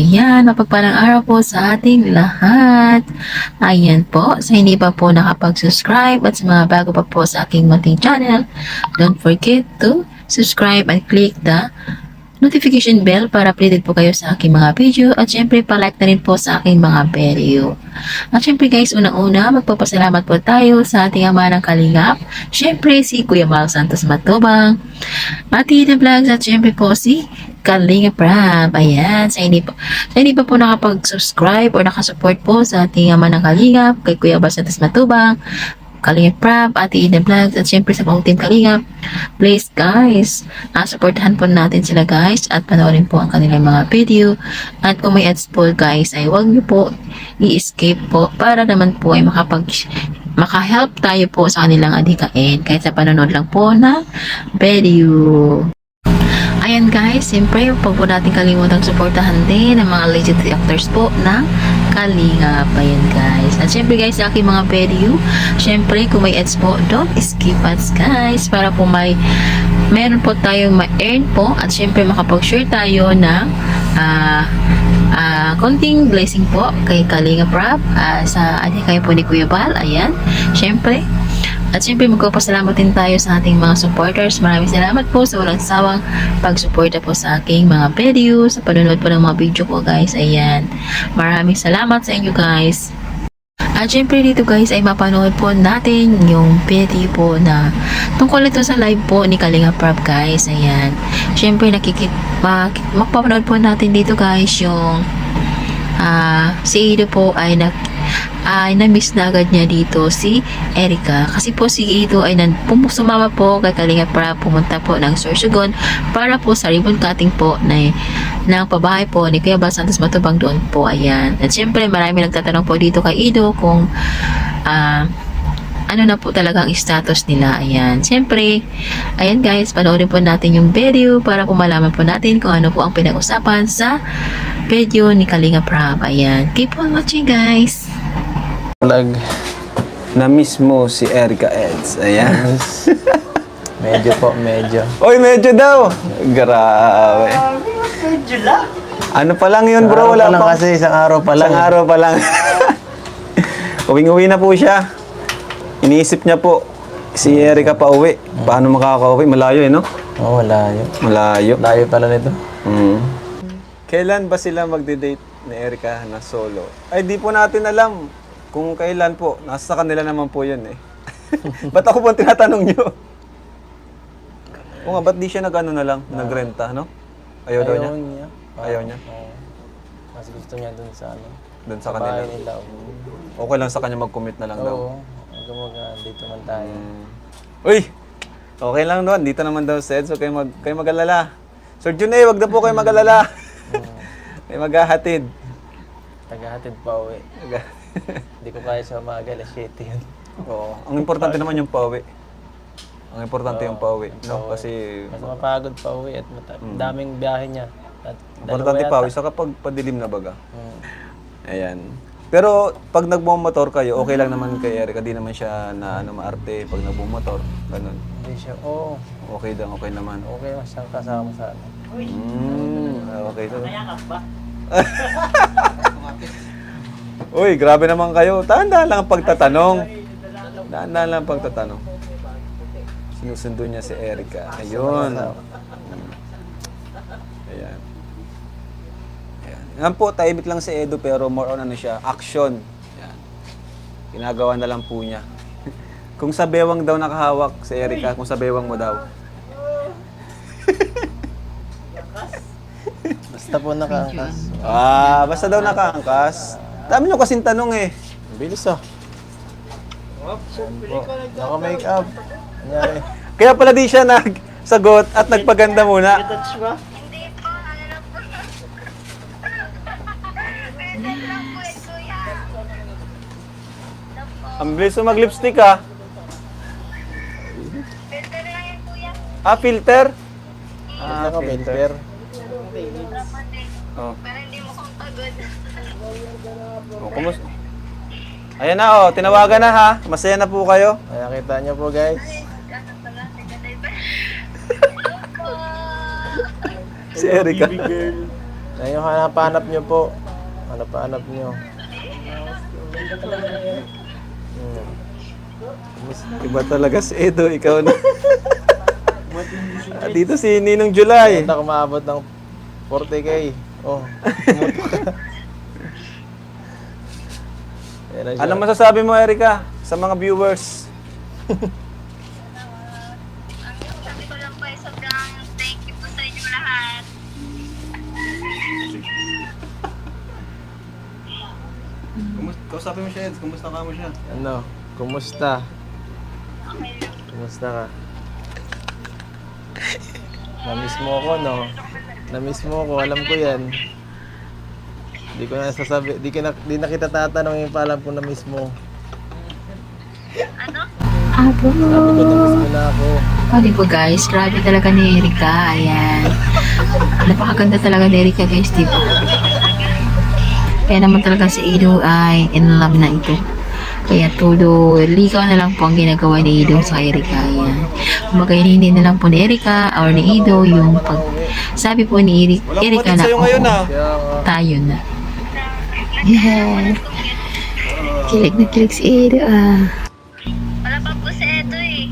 Ayan, mapagpalang araw po sa ating lahat. Ayan po, sa hindi pa po nakapag-subscribe at sa mga bago pa po sa aking munting channel, don't forget to subscribe and click the notification bell para updated po kayo sa aking mga video at syempre pa-like na rin po sa aking mga video. At syempre guys, unang-una, magpapasalamat po tayo sa ating ama ng Kalingap. Syempre si Kuya Mal Santos Matubang, Ate Ida Vlogs at syempre po si Kalinga Prab. Ayan, sa hindi pa po nakapag-subscribe o nakasupport po sa ating ama ng Kalingap, kay Kuya Bal Santos Matubang, Kalinga Prab, Ate Ida Vlogs at syempre sa buong team Kalingap. Please guys, supportahan po natin sila guys at panoorin po ang kanilang mga video. At kung may ads po guys ay huwag niyo po i-escape po para naman po ay maka-help tayo po sa kanilang adhikain kahit sa panonood lang po ng video. Ayan guys, siyempre huwag po natin kalimutang suportahan din ang mga legendary actors po ng Kalingap. Ayan guys. At siyempre guys, sa aking mga video, siyempre kung may ads po, don't skip ads guys para po meron po tayong ma-earn po at siyempre makapag-share tayo ng konting blessing po kay Kalinga Prab sa adhikain po ni Kuya Bal. Ayan, siyempre. At syempre magpapasalamat din tayo sa ating mga supporters. Maraming salamat po sa walang sawang pagsuporta po sa aking mga video, sa panonood po ng mga video ko guys. Ayan. Maraming salamat sa inyo guys. At syempre dito guys ay mapanood po natin yung video po na tungkol ito sa live po ni Kalinga Prab guys. Ayan. Syempre magpapanood po natin dito guys yung si Ido po ay na-miss na agad niya dito si Erica. Kasi po si Ido ay sumama po kay Kalinga para pumunta po ng Sorsogon para po sa ribbon cutting po ng pabahay po ni Kuya Bal Santos Matubang doon po. Ayan. At syempre marami nagtatanong po dito kay Ido kung ano na po talaga ang status nila. Ayan. Siyempre, ayan guys, panoorin po natin yung video para po malaman po natin kung ano po ang pinag-usapan sa video ni Kalinga Prab. Ayan. Keep on watching guys. Vlog na mismo si Erica Eds. Ayan. Medyo po, medyo. Oy, medyo daw. Grabe. Medyo lang. Ano pa lang yun bro? Wala pa. Kasi isang araw pa lang. Isang araw pa lang. Uwing-uwi na po siya. Iniisip niya po si Erica pa uwi. Paano makaka-uwi? Malayo no? Oo, malayo. Malayo. Layo pala nito. Kailan ba sila magde-date ni Erica na solo? Ay, di po natin alam kung kailan po. Nasa kanila naman po yun eh. Ba't ako po tinatanong nyo? O nga, ba't di siya nag-ano na lang? Nagrenta, no? Ayaw daw niya? Ayaw niya? Oo. Mas gusto niya dun sa ano. Doon sa kanila? Bahay nila. Okay lang sa kanya mag-commit na lang daw. Oo. Dito man tayo. Uy! Okay lang doon. Dito naman daw said. So kayo mag-alala. Sir Junay, wag na po kayo mag-alala. Kayo maghahatid. Tagahatid pa uwi. Hindi ko kaya sa umaga, alas 7 yun. Oo. Ang importante naman yung pauwi. Ang importante yung pauwi. No? Kasi Mas mapagod pa uwi at daming biyahe niya. At importante dalawa pauwi. Saka pag padilim na baga. yata. Ayan. Pero pag nagbumotor kayo, okay lang naman kay Erica. Di naman siya na maarte pag nagbumotor. Ganun. Hindi siya, oo. Okay lang, okay naman. Okay lang siyang kasama sa ano. Okay. So. Uy, grabe naman kayo. Tandaan lang ang pagtatanong. Tandaan lang ang pagtatanong. Sinusundo niya si Erica. Ayun. Ayan. Yan po, tahimik lang si Edo pero more on ano siya, action. Yan. Ginagawa na lang po niya. Kung sa bewang daw nakahawak si Erica, kung sa bewang mo daw. Basta po nakaangkas. Basta daw nakaangkas. Dami nyo kasing tanong eh. Bilis ah. Naka-make up. Nangyari. Kaya pala di siya nagsagot at nagpaganda muna. Ang bilis mo mag-lipstick ah. Filter lang yan, kuya. Filter? Naka-filter. Oh. Para hindi mo kong pagod. Kumusta? Ayan na tinawagan na ha. Masaya na po kayo. Kaya kita niyo po guys. Kaso pala, taga-diver. Si Erica. Yan yung hanap nyo po. Hanap nyo. Iba talaga si Edo, ikaw na. Dito si Ninong July. Ito kumaabot ng 40K. Oh, tumuto ka. Yan na siya. Ano masasabi mo, Erica, sa mga viewers? Ang sabi ko lang po ay sobrang thank you po sa inyo lahat. Kausapin mo siya, Eds. Kumusta ka mo siya? Ano? Kumusta? Okay lang. Kumusta ka? Namiss mo ako, no? Namiss mo ako, alam ko yan. Di ko na sasabi, di na kita tatanungin pa, alam ko namiss mo. Ano? Abo. Sabi ko namiss mo na ako. Oh, di ba guys? Grabe talaga ni Erica. Ayan. Napakaganda talaga ni Erica guys, di ba? Kaya naman talaga si Ido ay in love na ito. Kaya todo ligaw na lang po ang ginagawa ni Ido sa Erica. Ayan. Kumbaga hindi na lang po ni Erica or ni Ido yung pag sabi po ni Erica na sa'yo ngayon, oo, ah. Kaya nga, tayo na. Yeah. Kilig na kilig si Ido ah. Wala pa po si Edo eh.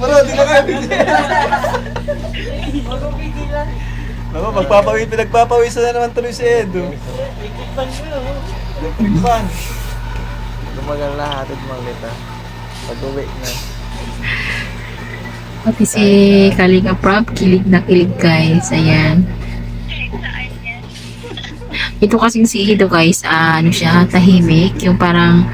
Bro, di na kayo Naku, pinagpapawisan na naman tuloy si Edo. Electric fan. lumagal na, hatid mo kita. Pag-uwi na. Pati si Kalinga Prab, kilig na kilig guys. Ayan. Saan yan? Ito kasing si Ido guys, ano siya, tahimik. Yung parang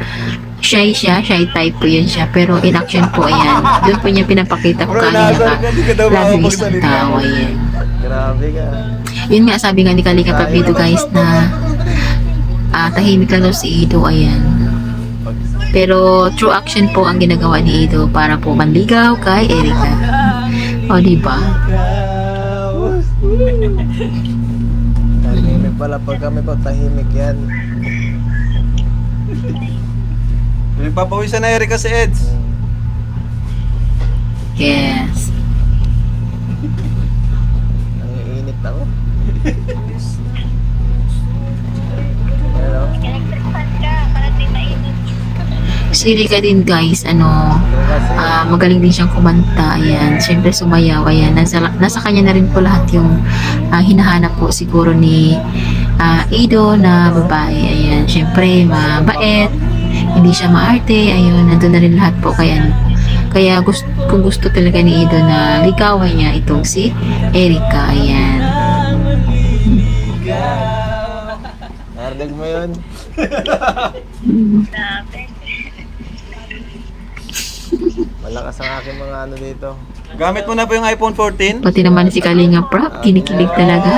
shy type po yun siya. Pero in action po, ayan. Doon po niya pinapakita kung Bro, kanya inaasar ka. ka, di ka daw Love is ang makapagsalita. tao, ayan. Grabe ka. Yun nga, sabi nga ni Kalinga Prab dito guys na tahimik lang daw si Ido, ayan. Pero true action po ang ginagawa ni Ido para po manligaw kay Erica. O, diba? Tahimik pala. Pag kami po, tahimik yan. Pinagpapawisan na Erica si Eds. Yes. Nangiinit ako. Hello? Electric fan ka, para di mainit. Si Erica din guys, Kasi, magaling din siyang kumanta, ayan. Siyempre sumayaw, ayan. Nasa kanya na rin po lahat yung hinahanap po siguro ni Ido na babae, ayan. Siyempre, mabait, hindi siya maarte, ayun. Nandun na rin lahat po, kaya kung gusto talaga ni Ido na ligawan niya itong si Erica, ayan. narinig mo yun? Grabe. Malakas ang aking mga ano dito. Gamit mo na ba yung iPhone 14? Pati naman si Kalinga Prab, kinikilig talaga.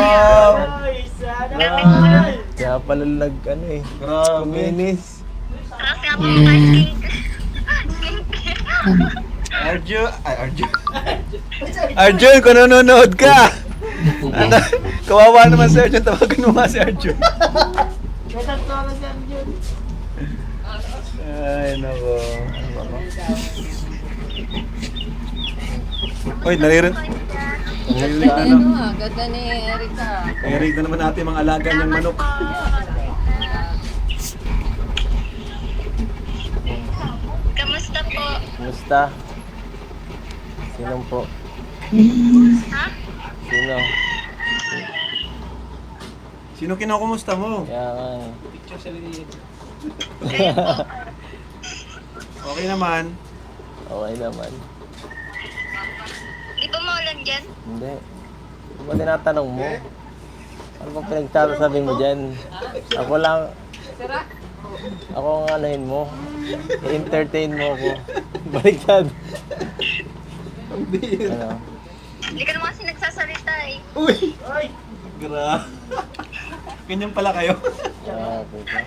Kaya pala ano eh. Grabe. Kuminis. Kasi ako Yeah. Arjun, kung nanonood ka! Ano, kawawa naman si Arjun, tawagin mo nga si Arjun. Ay, nako. Uy, naririnig na no? Ganda ni Erica. Naririnig na naman natin mga alaga niyang manok. Kamusta po? Kumusta? Sinong po? Ha? Sino? Sino kinukumusta mo? Kaya nga eh. Okay naman. Okay naman. Di ba maulan dyan? Hindi. Ano ba tinatanong mo? Ano bang pinagsasabi mo dyan? Ako lang. Ako ang anuhin mo. I-entertain mo ako. Baliktad. Ano? Hindi ka naman kasi nagsasalita eh. Uy! Gra. Ganyan pala kayo. Ah, puta.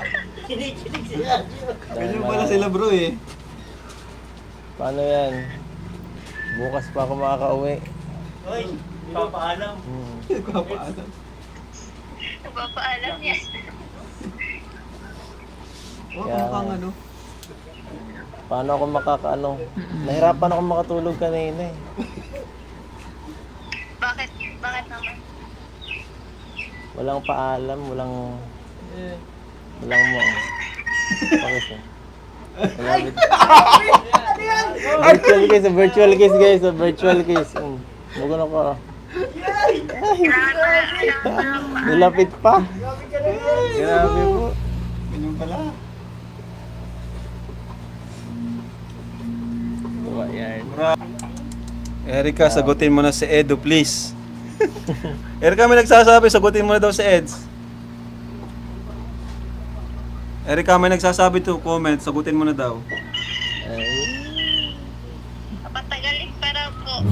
Ganyan pala sila bro eh. Paano yan? Bukas pa ako makaka-uwi. Nagpapaalam. Nagpapaalam yan. Huwag Kaya- kang ano. Paano ako makakaano? Nahirapan ako makatulog kanina eh. Walang paalam, walang mo. Pakis eh. Malapit. Virtual kiss guys, virtual kiss. Bukan ako. Nilapit pa. Grabe po. Ganyan pala. Diba yan? Erica, sagutin mo na si Edo, please. Erica, may nagsasabi, sagutin mo na daw si Eds. Erica, may nagsasabi to, comment, sagutin mo na daw. Papatagalin para po.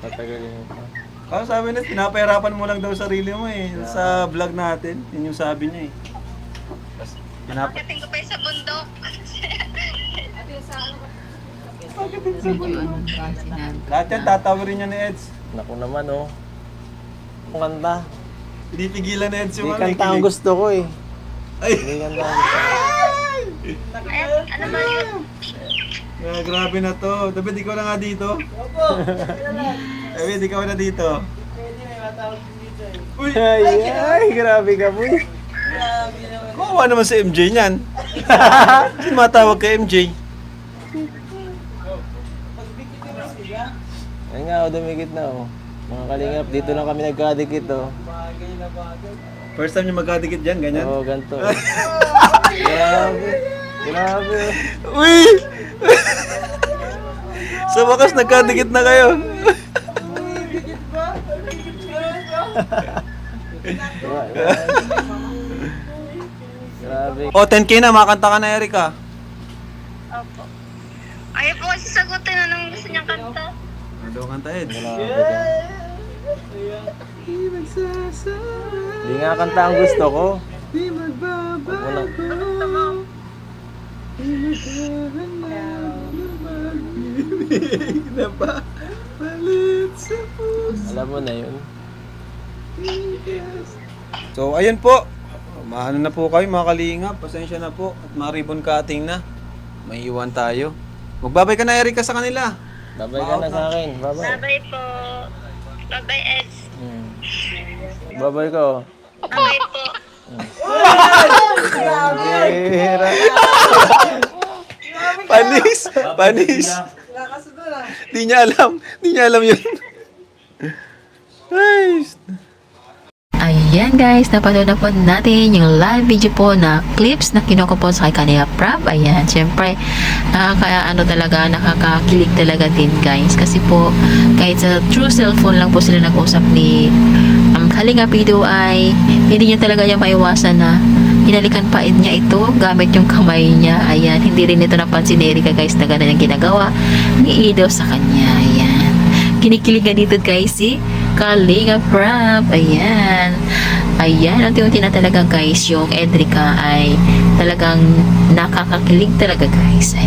Patagalin mo pa. Kasi sabi niya, pinapahirapan mo lang daw sarili mo eh. Sa vlog natin, yun yung sabi niya eh. Pagdating ko pa sa bundok. Lahat yan, tatawarin niya ni Eds. Naku naman oh. Ang kanta. Hindi pigilan ni Eds yung Hindi kanta ang gusto ko eh. Ay! Hindi kanta ang gusto ko. Ano ba yun? Grabe na to. Dapat ikaw na nga dito. Dapat ikaw na dito. Uy! Ay, grabe ka boy. Kawawa naman si MJ niyan. Sino matawag kay MJ? Ay nga, dumikit na oh. Mga kalingap, dito lang kami nagkadikit oh. First time niyo magkadikit dyan, ganyan? Oo, ganito. Grabe. Grabe. Uy! Sa wakas, nagkadikit na kayo. Grabe. O, 10K na, makanta ka na, Erica. Opo. Ayaw po kasi sagutin anong gusto niyang kanta. Ano daw kanta, Ed? Grabe ka. Hindi nga kanta ang gusto ko. Huwag mo lang. Alam mo na yun. So, ayun po. Maano na po kayo, mga kalingap. Pasensya na po. At mga ribbon cutting na. May iwan tayo. Magbabay ka na, Erica, sa kanila. Babay ka na sa akin. Babay. Babay po. Babay, Eds. Babay ko. Babay po. Hira. Panis! Panis! Di niya alam. Di niya alam yun. Nice! Ayan guys, napanood na po natin yung live video po na clips na kinuha ko po sa kay Kanina Prab. Ayan, syempre, nakakakilig talaga din guys. Kasi po, kahit sa true cellphone lang po sila nag-usap ni Kalinga Pido ay hindi niya talaga niya maiwasan na hinalikan pa niya ito gamit yung kamay niya. Ayan, hindi rin ito napansin ni Erica guys na gano'n yung ginagawa ni Ido sa kanya. Ayan. Kinikilig na dito guys si Kalinga Prab. Ayan. Ayan. Unti-unti na talaga guys yung Edrica ay talagang nakakakilig talaga guys. Ay,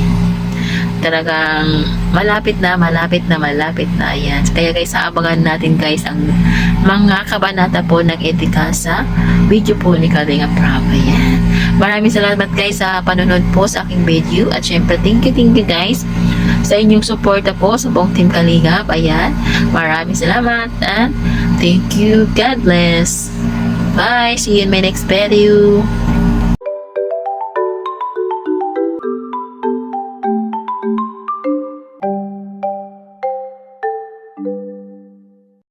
talagang malapit na. Ayan. Kaya guys, abangan natin guys ang mga kabanata po ng Edrica sa video po ni Kalinga Prab. Ayan. Maraming salamat guys sa panonood po sa aking video. At syempre, thank you guys sa inyong suporta po sa buong Team Kalingap. Ayan. Maraming salamat and thank you. God bless. Bye. See you in my next video.